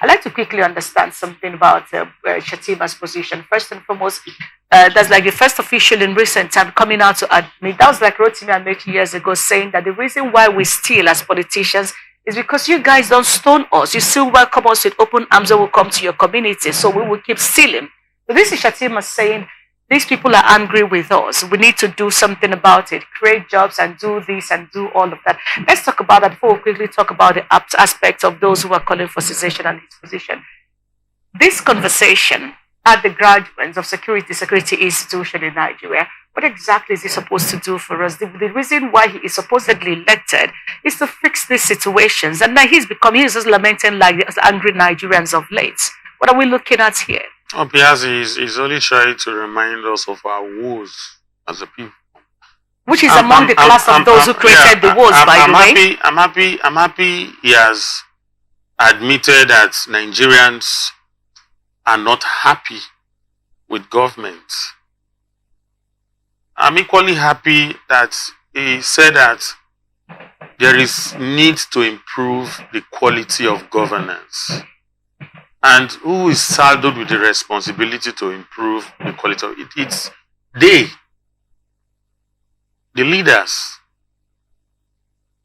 I'd like to quickly understand something about Shettima's position. First and foremost, that's like the first official in recent time coming out to admit, that was like Rotimi Amechi years ago, saying that the reason why we steal as politicians is because you guys don't stone us. You still welcome us with open arms and will come to your community, so we will keep stealing. So this is Shettima saying, these people are angry with us. We need to do something about it, create jobs and do this and do all of that. Let's talk about that before we quickly talk about the aspects of those who are calling for cessation and his position. This conversation at the graduates of security institution in Nigeria, what exactly is he supposed to do for us? The reason why he is supposedly elected is to fix these situations. And now he's just lamenting like the angry Nigerians of late. What are we looking at here? Oh, because he's only trying to remind us of our woes as a people. Which is among the class of those who created the woes, by the way. I'm happy he has admitted that Nigerians are not happy with government. I'm equally happy that he said that there is need to improve the quality of governance. And who is saddled with the responsibility to improve the quality of it? It's they, the leaders,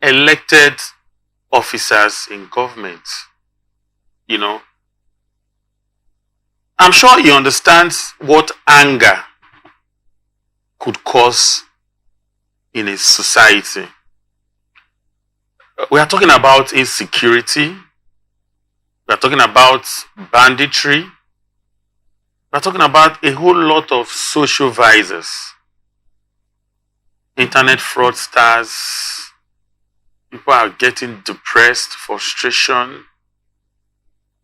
elected officers in government. You know, I'm sure he understands what anger could cause in a society. We are talking about insecurity. We are talking about banditry. We are talking about a whole lot of social vices. Internet fraudsters. People are getting depressed, frustration.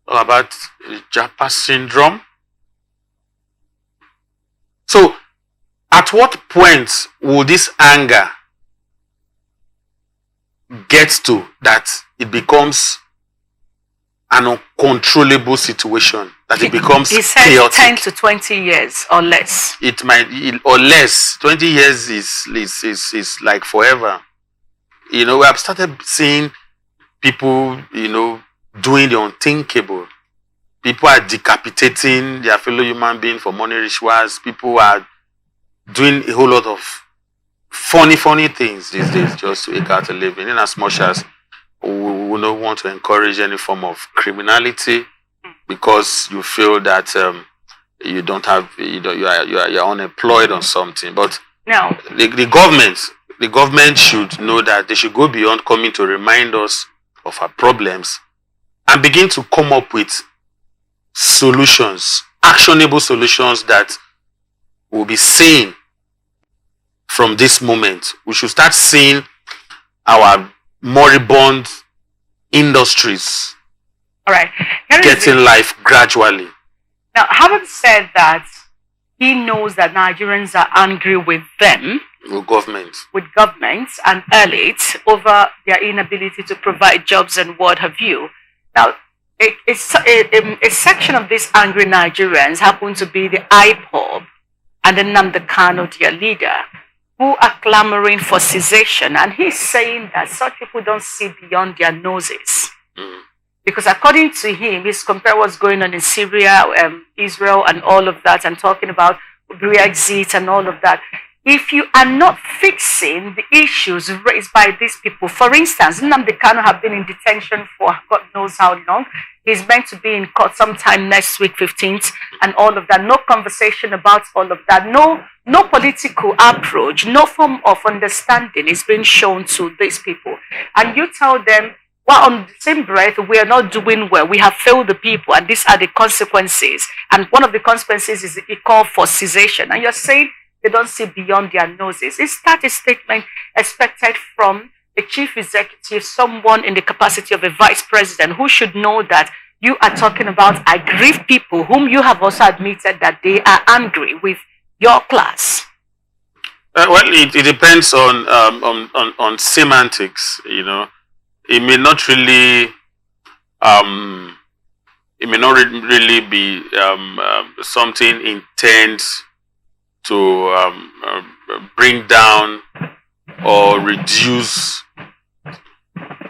All about Japa syndrome. So, at what point will this anger get to that it becomes an uncontrollable situation, that it becomes chaotic? 10 to 20 years or less. It might, or less. 20 years is like forever. You know, we have started seeing people, you know, doing the unthinkable. People are decapitating their fellow human being for money rituals. People are doing a whole lot of funny things these days just to eke out a living, in as much as we don't want to encourage any form of criminality because you feel that you don't have, you're unemployed on something. But no, the government should know that they should go beyond coming to remind us of our problems and begin to come up with solutions, actionable solutions that will be seen from this moment. We should start seeing our moribund industries getting life gradually. Now, having said that, he knows that Nigerians are angry with them, with governments and elites over their inability to provide jobs and what have you. Now, a section of these angry Nigerians happen to be the IPOB and the Nnamdi Kanu, their leader, who are clamoring for cessation. And he's saying that such people don't see beyond their noses. Because according to him, he's compared what's going on in Syria, Israel, and all of that, and talking about Brexit and all of that. If you are not fixing the issues raised by these people, for instance, Nnamdi Kanu have been in detention for God knows how long. He's meant to be in court sometime next week, 15th, and all of that. No conversation about all of that. No political approach, no form of understanding is being shown to these people. And you tell them, well, on the same breath, we are not doing well. We have failed the people, and these are the consequences. And one of the consequences is the call for cessation. And you're saying they don't see beyond their noses. Is that a statement expected from a chief executive, someone in the capacity of a vice president, who should know that you are talking about aggrieved people whom you have also admitted that they are angry with your class? Well, it depends on semantics. You know, it may not really be something intent to bring down or reduce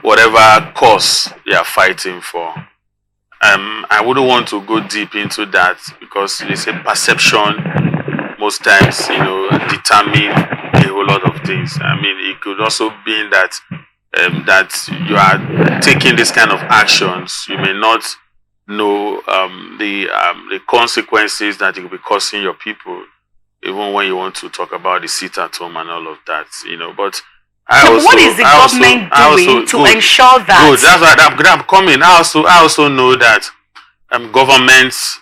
whatever cause they are fighting for. I wouldn't want to go deep into that because it's a perception most times, determine a whole lot of things. I mean, it could also be that that you are taking this kind of actions. You may not know the consequences that it will be causing your people, even when you want to talk about the sit at home and all of that, But what is the government doing to ensure that? Good. That's why I'm coming. I also know that governments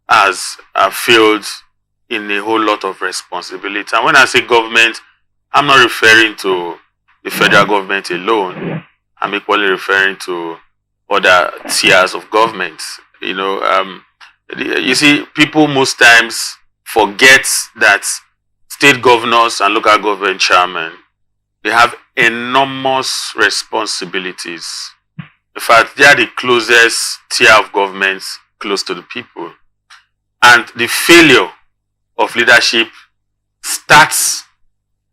have failed in a whole lot of responsibility. And when I say government, I'm not referring to the federal government alone. I'm equally referring to other tiers of government. You see, people most times forget that state governors and local government chairmen, they have enormous responsibilities. In fact, they are the closest tier of governments close to the people. And the failure of leadership starts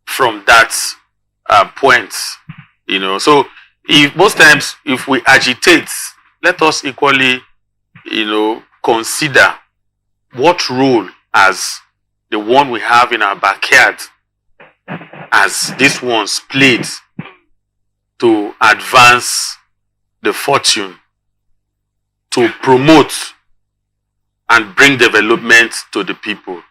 from that point. So most times if we agitate, let us equally, consider what role as the one we have in our backyard as these ones played to advance the fortune, to promote and bring development to the people.